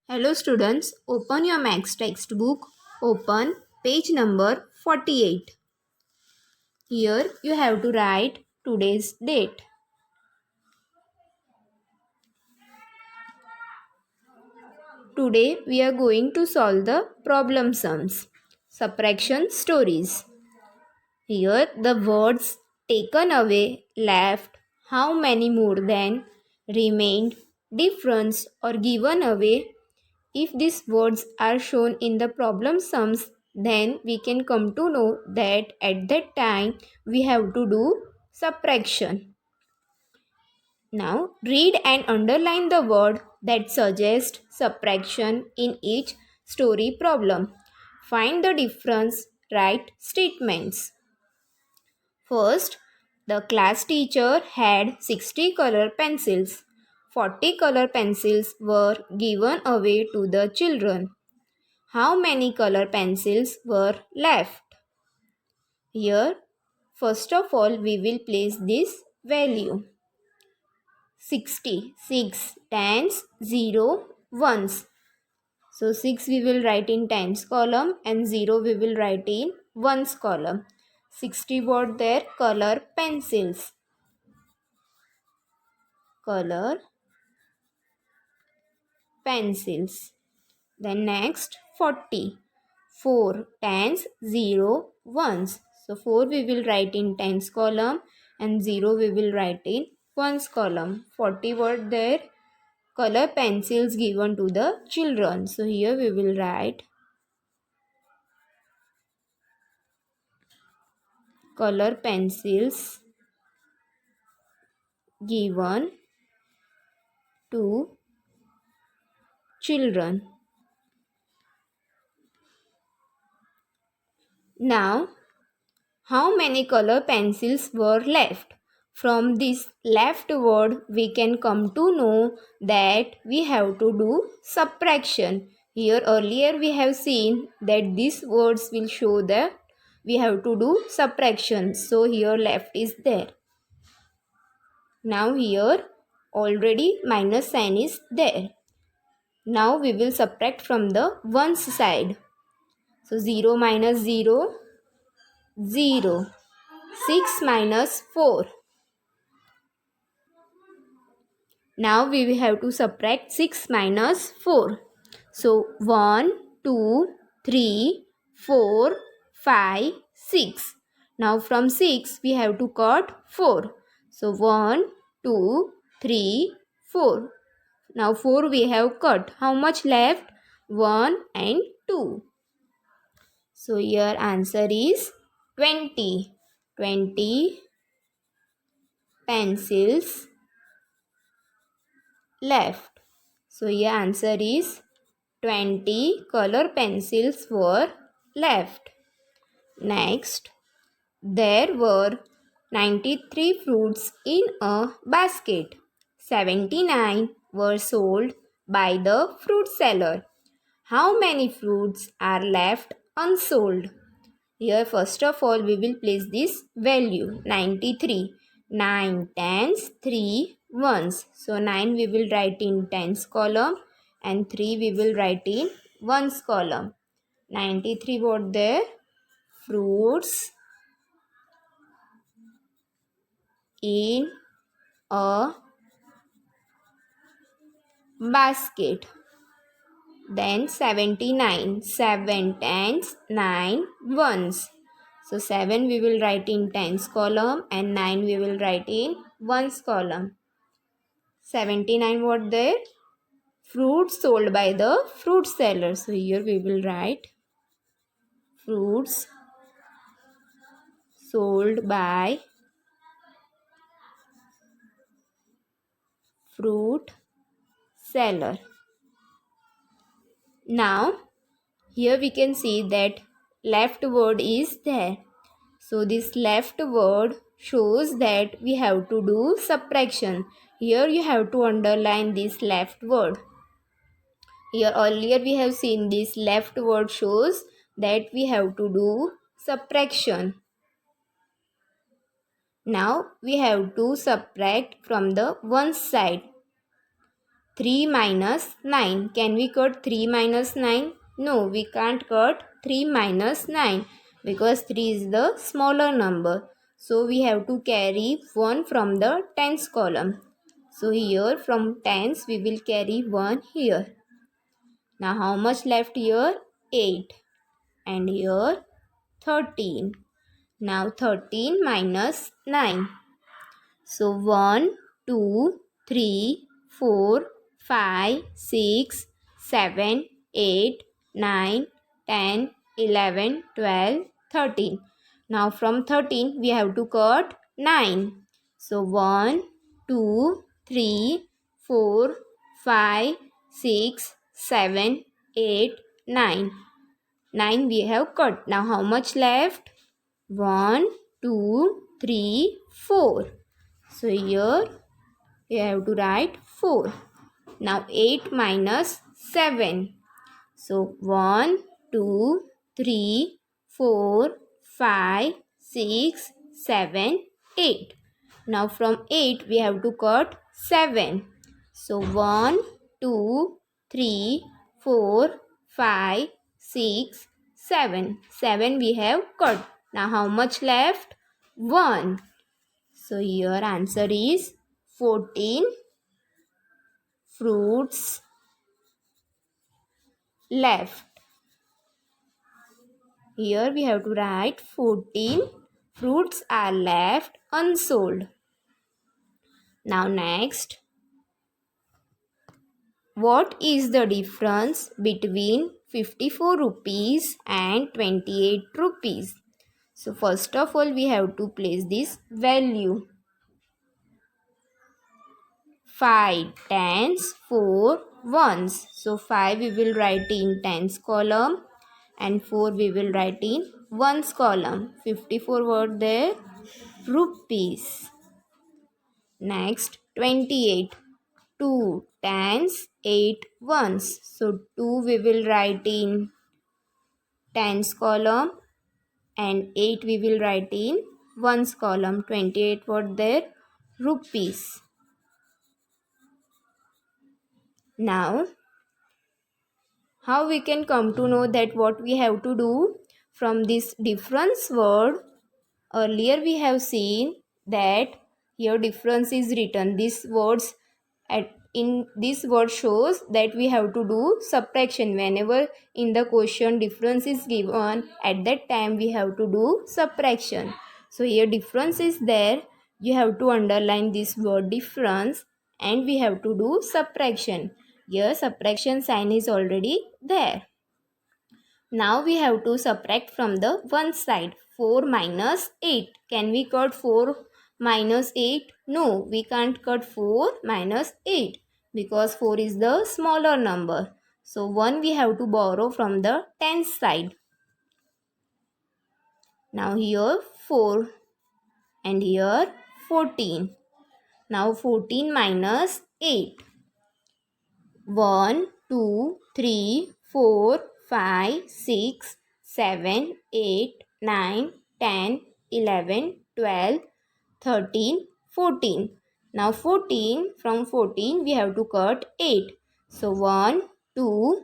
Hello students, open your Max textbook. Open page number 48. Here you have to write today's date. Today we are going to solve the problem sums. Subtraction stories. Here the words taken away, left, how many more than, remained, difference or given away. If these words are shown in the problem sums, then we can come to know that at that time we have to do subtraction. Now read and underline the word that suggests subtraction in each story problem. Find the difference, write statements. First, the class teacher had 60 color pencils. 40 color pencils were given away to the children. How many color pencils were left? Here, first of all, we will place this value. 60, 6, tens, 0, ones. So 6 we will write in tens column and 0 we will write in ones column. 60 were there color pencils. Color pencils. Then next 40. 4 tens, 0 ones. So 4 we will write in tens column and 0 we will write in ones column. 40 were there color pencils given to the children. So here we will write color pencils given to children. Now, how many color pencils were left? From this left word, we can come to know that we have to do subtraction. Here earlier we have seen that these words will show that we have to do subtraction. So here left is there. Now here already minus sign is there. Now we will subtract from the ones side. So 0 minus 0, 0. 6 minus 4. Now we will have to subtract 6 minus 4. So 1, 2, 3, 4, 5, 6. Now from 6 we have to cut 4. So 1, 2, 3, 4. Now 4 we have cut. How much left? 1 and 2. So your answer is 20. 20 pencils left. So your answer is 20 color pencils were left. Next, there were 93 fruits in a basket. 79 were sold by the fruit seller. How many fruits are left unsold? Here first of all we will place this value 93. 9 tens, 3 ones. So 9 we will write in tens column and 3 we will write in ones column. 93 what there? Fruits in a basket. Then 79. 7 tens, 9 ones. So 7 we will write in tens column and 9 we will write in ones column. 79 what there? Fruits sold by the fruit seller. So here we will write fruits sold by fruit seller. Now here we can see that left word is there. So this left word shows that we have to do subtraction. Here you have to underline this left word. Here earlier we have seen this left word shows that we have to do subtraction. Now we have to subtract from the one side. 3 minus 9. Can we cut 3 minus 9? No, we can't cut 3 minus 9 because 3 is the smaller number. So we have to carry 1 from the tens column. So here from tens we will carry 1 here. Now how much left here? 8. And here 13. Now 13 minus 9. So 1, 2, 3, 4, 5, 6, 7, 8, 9, 10, 11, 12, 13. Now from 13 we have to cut 9. So 1, 2, 3, 4, 5, 6, 7, 8, 9. 9 we have cut. Now how much left? 1, 2, 3, 4. So here you have to write 4. Now 8 minus 7. So 1, 2, 3, 4, 5, 6, 7, 8. Now from 8 we have to cut 7. So 1, 2, 3, 4, 5, 6, 7. 7 we have cut. Now how much left? 1. So your answer is 14 fruits left. Here we have to write 14 fruits are left unsold. Now next, what is the difference between 54 rupees and 28 rupees? So first of all we have to place this value. 5 tens, 4 ones. So 5 we will write in tens column and 4 we will write in ones column. 54 were there rupees. Next 28. 2 tens, 8 ones. So 2 we will write in tens column and 8 we will write in ones column. 28 were there rupees. Now how we can come to know that what we have to do from this difference word? Earlier we have seen that here difference is written. These words in this word shows that we have to do subtraction. Whenever in the question difference is given, at that time we have to do subtraction. So here difference is there. You have to underline this word difference and we have to do subtraction. Here subtraction sign is already there. Now we have to subtract from the one side. 4 minus 8. Can we cut 4 minus 8? No, we can't cut 4 minus 8 because 4 is the smaller number. So 1 we have to borrow from the tens side. Now here 4 and here 14. Now 14 minus 8. 1, 2, 3, 4, 5, 6, 7, 8, 9, 10, 11, 12, 13, 14. Now 14, from 14 we have to cut 8. So 1, 2,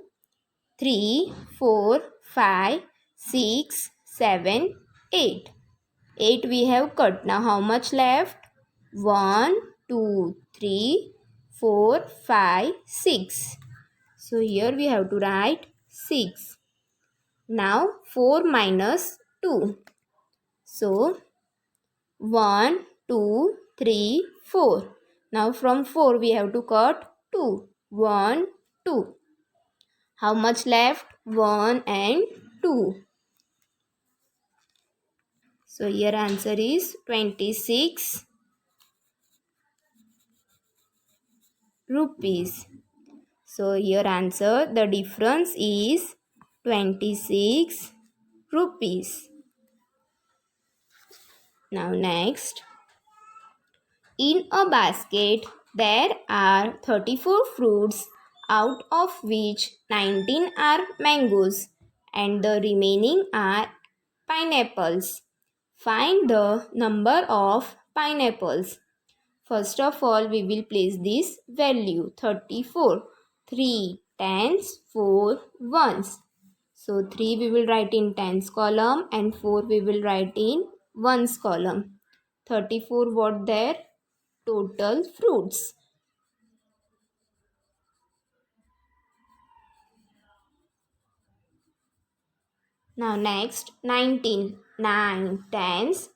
3, 4, 5, 6, 7, 8. 8 we have cut. Now how much left? 1, 2, 3, 4, 5, 6. So here we have to write 6. Now 4 minus 2. So 1, 2, 3, 4. Now from 4 we have to cut 2. 1, 2. How much left? 1 and 2. So here answer is 26 rupees. So here answer, the difference is 26 rupees. Now next, in a basket there are 34 fruits, out of which 19 are mangoes and the remaining are pineapples. Find the number of pineapples. First of all, we will place this value 34. 3 tens, 4 ones. So 3 we will write in tens column and 4 we will write in ones column. 34 what there? Total fruits. Now next 19. 9 tens.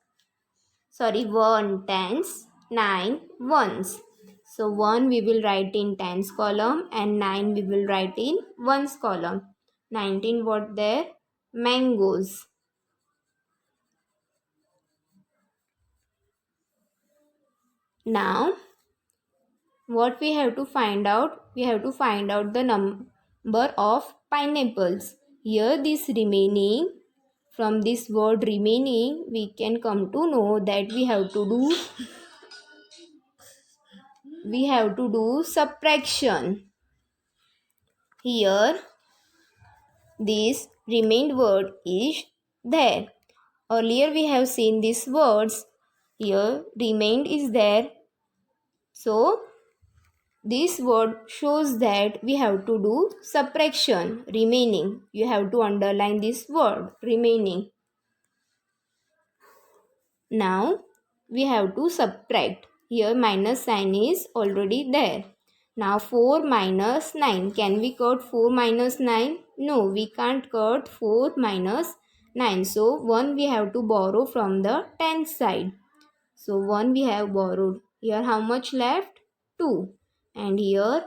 1 tens, 9 ones. So 1 we will write in tens column and 9 we will write in ones column. 19 what there? Mangoes. Now what we have to find out? We have to find out the number of pineapples. Here this remaining, from this word remaining, we can come to know that we have to do subtraction. Here this remained word is there. Earlier we have seen these words. Here remained is there. So this word shows that we have to do subtraction, remaining. You have to underline this word, remaining. Now we have to subtract. Here minus sign is already there. Now 4 minus 9. Can we cut 4 minus 9? No, we can't cut 4 minus 9. So 1 we have to borrow from the 10th side. So 1 we have borrowed. Here how much left? 2. And here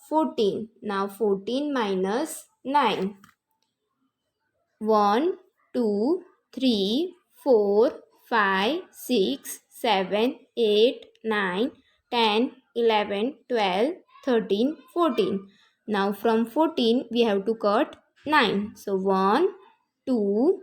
14. Now 14 minus 9. 1, 2, 3, 4, 5, 6, 7, 8, 9, 10, 11, 12, 13, 14. Now from 14 we have to cut 9. So 1, 2,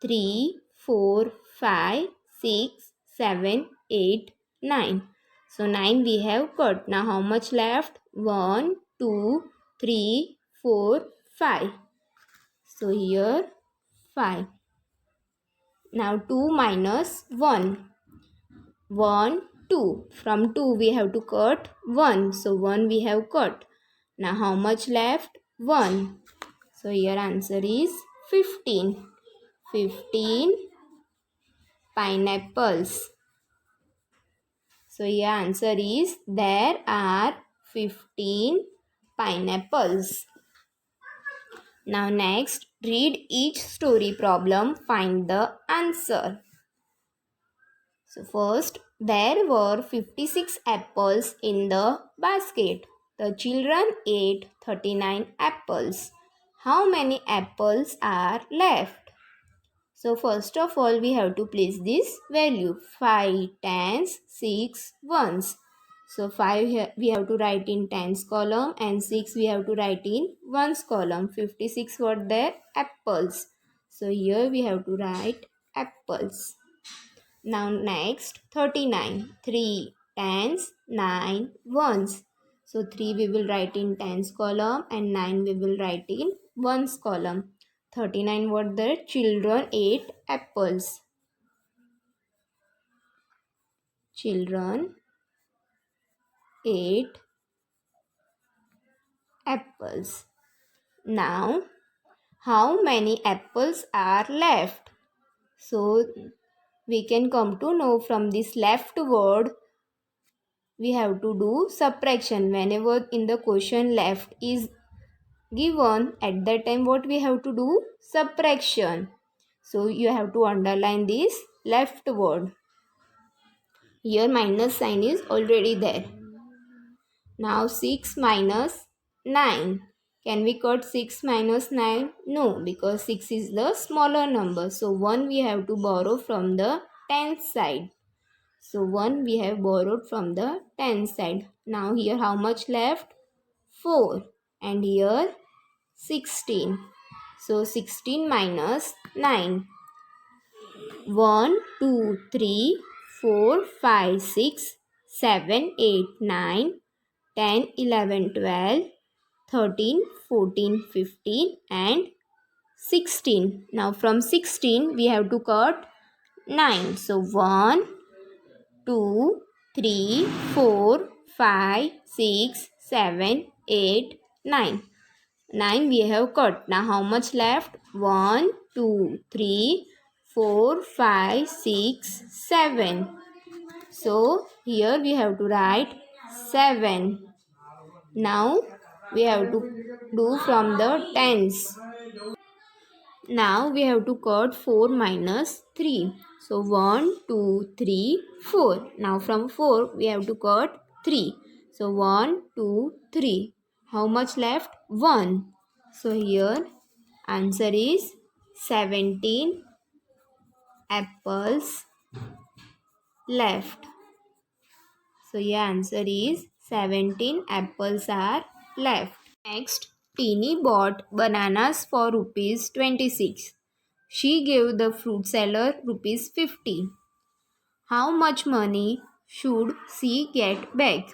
3, 4, 5, 6, 7, 8, 9. So 9 we have cut. Now how much left? 1, 2, 3, 4, 5. So here 5. Now 2 minus 1. 1, 2. From 2 we have to cut 1. So 1 we have cut. Now how much left? 1. So here answer is 15. 15 pineapples. So here answer is there are 15 pineapples. Now next, read each story problem, find the answer. So first, there were 56 apples in the basket. The children ate 39 apples. How many apples are left? So first of all, we have to place this value 5 tens, 6 ones. So 5 here we have to write in tens column and 6 we have to write in ones column. 56 were there apples. So here we have to write apples. Now next 39. 3 tens, 9 ones. So 3 we will write in tens column and 9 we will write in ones column. 39 were there children ate apples. Children ate apples. Now, how many apples are left? So, we can come to know from this left word, we have to do subtraction. Whenever in the question left is given, at that time what we have to do? Subtraction. So, you have to underline this left word. Here minus sign is already there. Now 6 minus 9. Can we cut 6 minus 9? No, because 6 is the smaller number. So 1 we have to borrow from the 10th side. So 1 we have borrowed from the 10th side. Now here how much left? 4. And here 16. So 16 minus 9. 1, 2, 3, 4, 5, 6, 7, 8, 9, 10, 11, 12, 13, 14, 15 and 16. Now from 16 we have to cut 9. So 1, 2, 3, 4, 5, 6, 7, 8, 9. 9 we have cut. Now how much left? 1, 2, 3, 4, 5, 6, 7. So here we have to write 7. Now we have to do from the tens. Now we have to cut 4 minus 3. So 1, 2, 3, 4. Now from 4 we have to cut 3. So 1, 2, 3. How much left? 1. So here answer is 17 apples left. So your answer is 17 apples are left. Next, Teeny bought bananas for rupees 26. She gave the fruit seller rupees 50. How much money should she get back?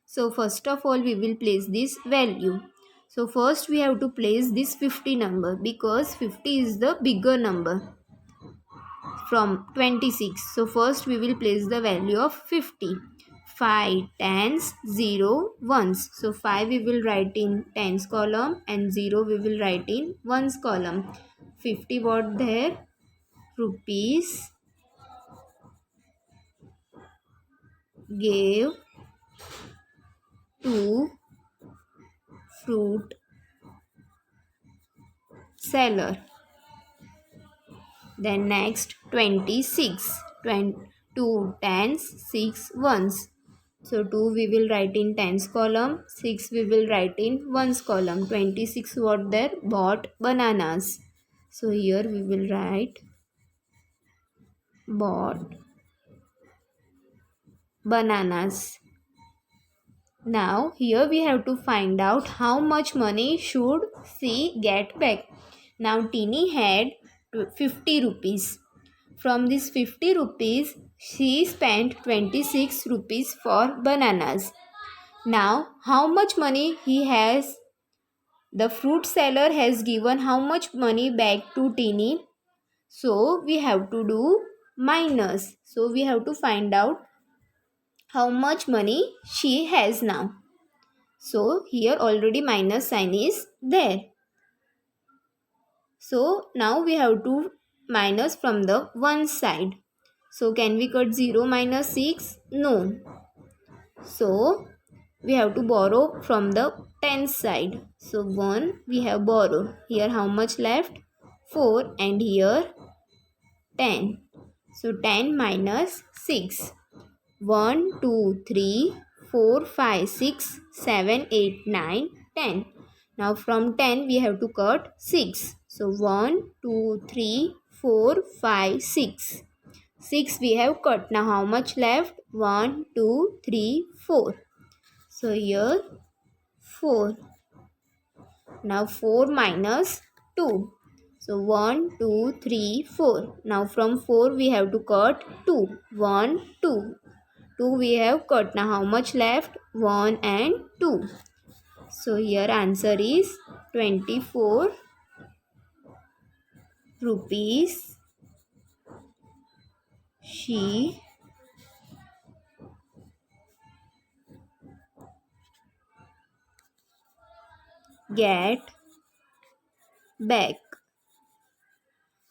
So first of all we will place this value. So first we have to place this 50 number because 50 is the bigger number from 26. So first we will place the value of 50. 5 tens, 0 ones. So 5 we will write in tens column and 0 we will write in ones column. 50 what there? Rupees gave to fruit seller. Then next 26. 2 tens, 6 ones. So 2 we will write in tens column, 6 we will write in ones column. 26 what there? Bought bananas. So here we will write bought bananas. Now here we have to find out how much money should she get back. Now Teeny had 50 rupees. From this 50 rupees she spent 26 rupees for bananas. Now how much money he has? The fruit seller has given how much money back to Teeny? So we have to do minus. So we have to find out how much money she has now. So here already minus sign is there. So now we have to minus from the one side. So can we cut 0 minus 6? No. So we have to borrow from the tens side. So 1 we have borrowed. Here how much left? 4 and here 10. So 10 minus 6. 1, 2, 3, 4, 5, 6, 7, 8, 9, 10. Now from 10 we have to cut 6. So 1, 2, 3, 4, 5, 6. 6 we have cut. Now how much left? 1, 2, 3, 4. So here 4. Now 4 minus 2. So 1, 2, 3, 4. Now from 4 we have to cut 2. 1, 2. 2 we have cut. Now how much left? 1 and 2. So here answer is 24 rupees she get back.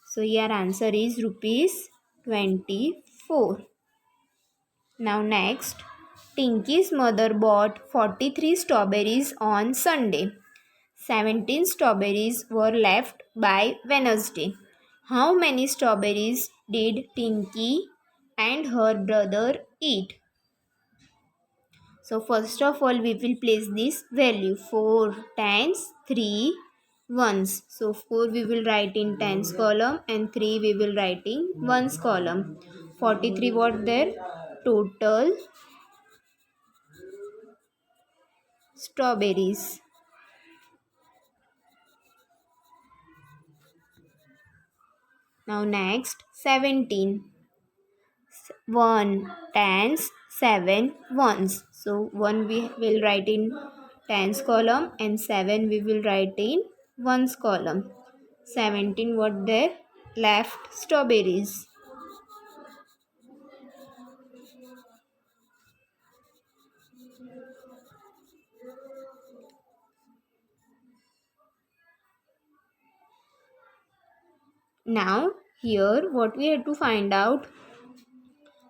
So here answer is rupees 24. Now next, Tinky's mother bought 43 strawberries on Sunday. 17 strawberries were left by Wednesday. How many strawberries did Tinky and her brother eat? So first of all we will place this value 4 tens 3 ones. So 4 we will write in tens column and 3 we will write in ones column. 43 what there? Total strawberries. Now next 17. 1 tens 7 ones. So 1 we will write in tens column and 7 we will write in ones column. 17 what there? Left strawberries. Now here what we have to find out,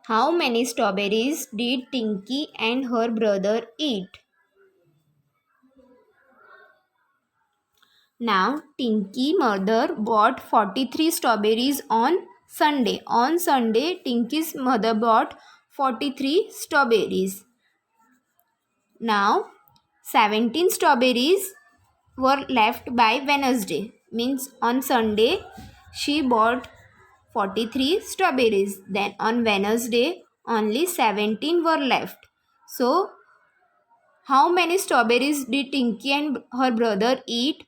how many strawberries did Tinky and her brother eat? Now Tinky mother bought 43 strawberries on Sunday. On Sunday Tinky's mother bought 43 strawberries. Now 17 strawberries were left by Wednesday. Means on Sunday she bought 43 strawberries. Then on Wednesday only 17 were left. So how many strawberries did Tinky and her brother eat?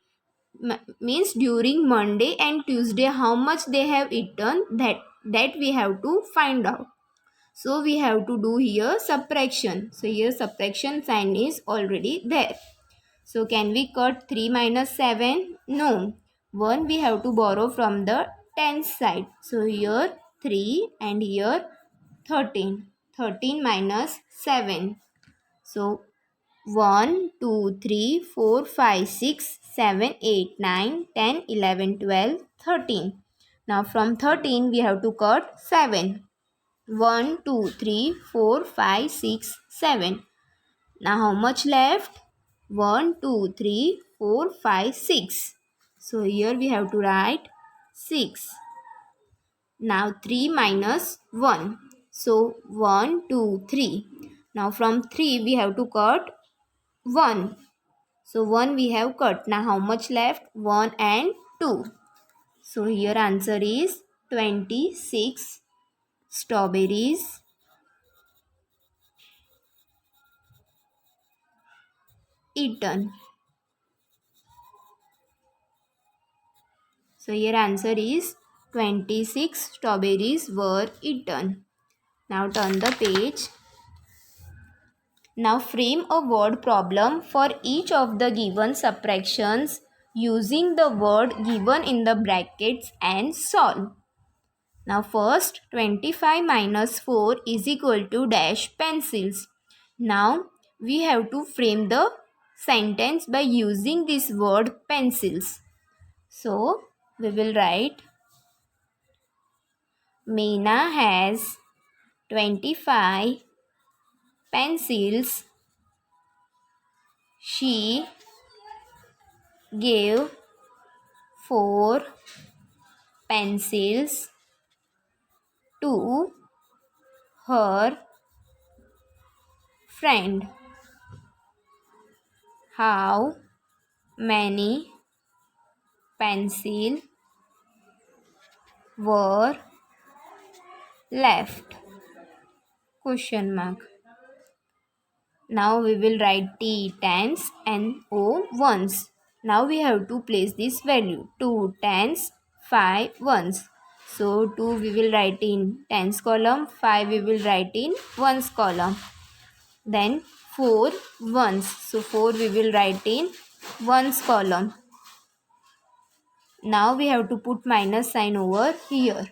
Means during Monday and Tuesday how much they have eaten, that we have to find out. So we have to do here subtraction. So here subtraction sign is already there. So can we cut 3 minus 7? No. 1 we have to borrow from the tens side. So here 3 and here 13. 13 minus 7. So 1, 2, 3, 4, 5, 6, 7, 8, 9, 10, 11, 12, 13. Now from 13 we have to cut 7. 1, 2, 3, 4, 5, 6, 7. Now how much left? 1, 2, 3, 4, 5, 6. So here we have to write 6. Now 3 minus 1. So 1, 2, 3. Now from 3 we have to cut 1. So 1 we have cut. Now how much left? 1 and 2. So here answer is 26 strawberries eaten. So here answer is 26 strawberries were eaten. Now turn the page. Now frame a word problem for each of the given subtractions using the word given in the brackets and solve. Now first 25 minus 4 is equal to dash pencils. Now we have to frame the sentence by using this word pencils. So we will write, Meena has 25 pencils. She gave 4 pencils to her friend. How many pencils were left? Question mark. Now we will write T tens and O ones. Now we have to place this value. 2 tens, 5 ones. So 2 we will write in tens column, 5 we will write in ones column. Then 4 ones. So 4 we will write in ones column. Now we have to put minus sign over here.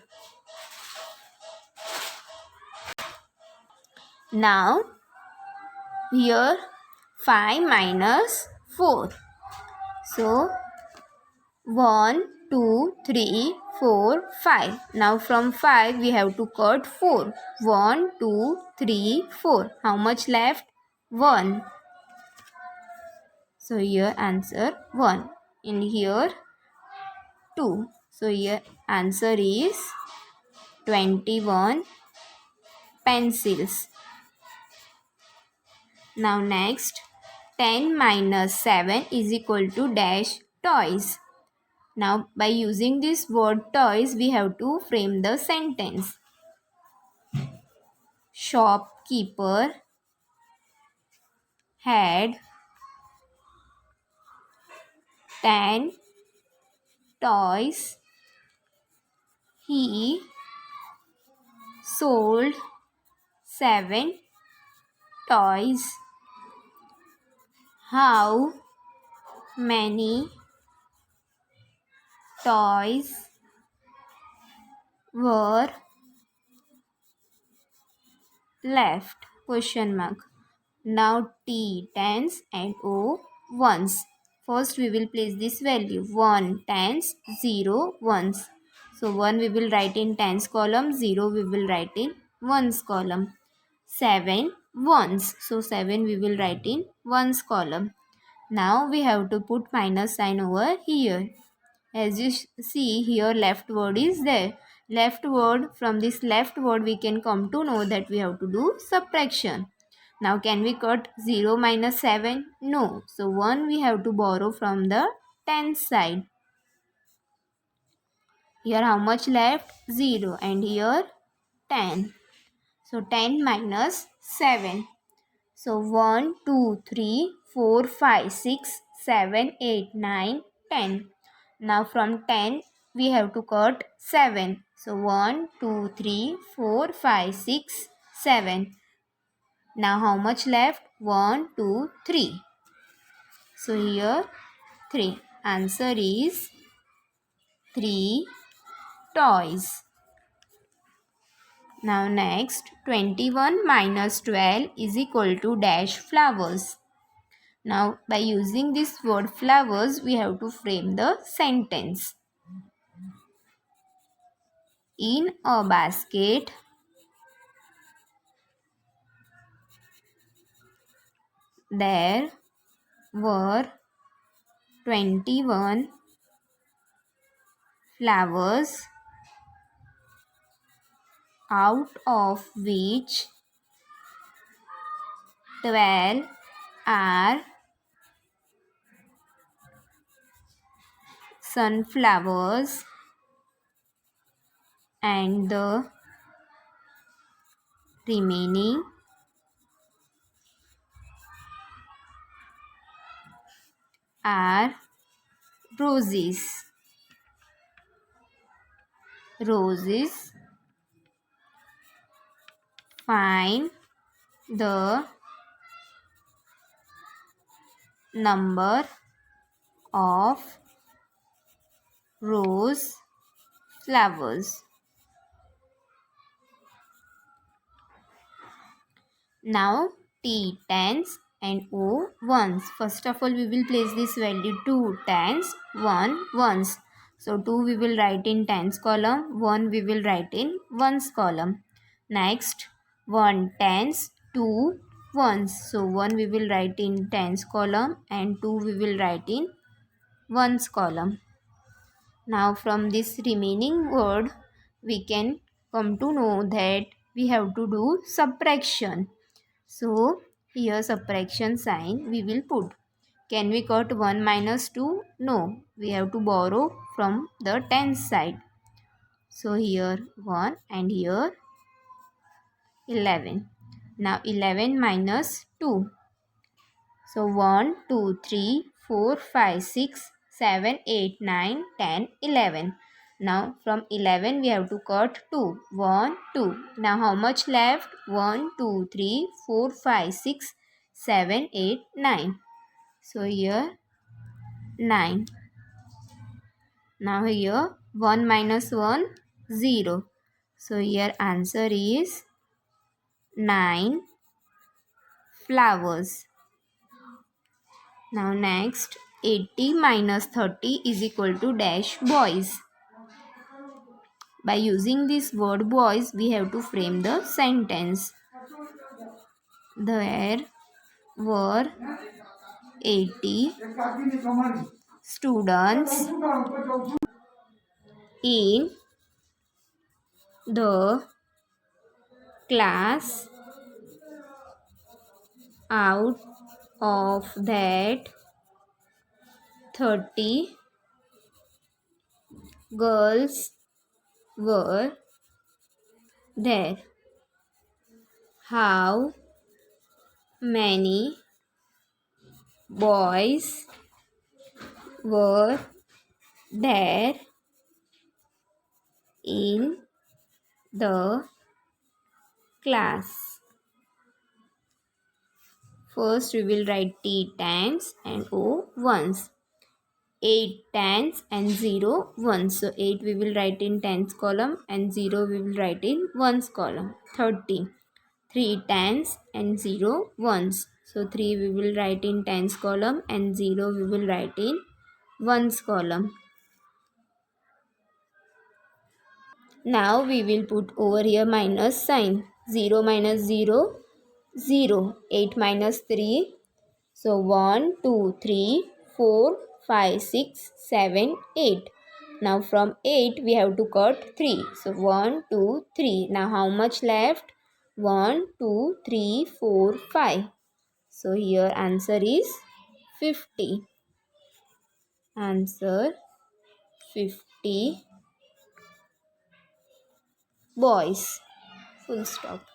Now here 5 minus 4. So 1, 2, 3, 4, 5. Now from 5 we have to cut 4. 1, 2, 3, 4. How much left? 1. So here answer 1. In here 2. So here answer is 21 pencils. Now next 10 minus 7 is equal to dash toys. Now by using this word toys we have to frame the sentence. Shopkeeper had 10 toys. He sold 7 toys. How many toys were left? Question mark. Now T tens and O ones. First we will place this value 1 tens 0 ones. So 1 we will write in tens column, 0 we will write in ones column. 7 ones. So 7 we will write in ones column. Now we have to put minus sign over here. As you see here, left word is there. Left word, from this left word we can come to know that we have to do subtraction. Now can we cut 0 minus 7? No. So 1 we have to borrow from the tens side. Here how much left? 0, and here 10. So 10 minus 7. So 1, 2, 3, 4, 5, 6, 7, 8, 9, 10. Now from 10 we have to cut 7. So 1, 2, 3, 4, 5, 6, 7. Now how much left? 1, 2, 3. So here 3. Answer is 3 toys. Now next, 21 minus 12 is equal to dash flowers. Now by using this word flowers, we have to frame the sentence. In a basket, there were 21 flowers, out of which 12 are sunflowers and the remaining are roses. Roses. Find the number of rose flowers. Now T tens and O ones. First of all, we will place this value 2 tens, 1 ones. So 2 we will write in tens column, 1 we will write in ones column. Next 1 tens, 2 ones. So 1 we will write in tens column and 2 we will write in ones column. Now from this remaining word we can come to know that we have to do subtraction. So here subtraction sign we will put. Can we cut 1 minus 2? No. We have to borrow from the tens side. So here 1 and here 11. Now 11 minus 2. So 1, 2, 3, 4, 5, 6, 7, 8, 9, 10, 11. Now from 11 we have to cut 2. 1, 2. Now how much left? 1, 2, 3, 4, 5, 6, 7, 8, 9. So here 9. Now here 1 minus 1, 0. So here answer is 9 flowers. Now next, 80 minus 30 is equal to dash boys. By using this word boys, we have to frame the sentence. There were 80 students in the class. Out of that, 30 girls were there. How many boys were there in the class? First we will write T tens and O ones. 8 tens and 0 ones. So 8 we will write in tens column and 0 we will write in ones column. 30. 3 tens and 0 ones. So 3 we will write in tens column and 0 we will write in ones column. Now we will put over here minus sign. 0 minus 0, 0. 8 minus 3. So 1, 2, 3, 4, 5, 6, 7, 8. Now from 8 we have to cut 3. So 1, 2, 3. Now how much left? 1, 2, 3, 4, 5. So here answer is 50. Answer 50 boys. Full stop.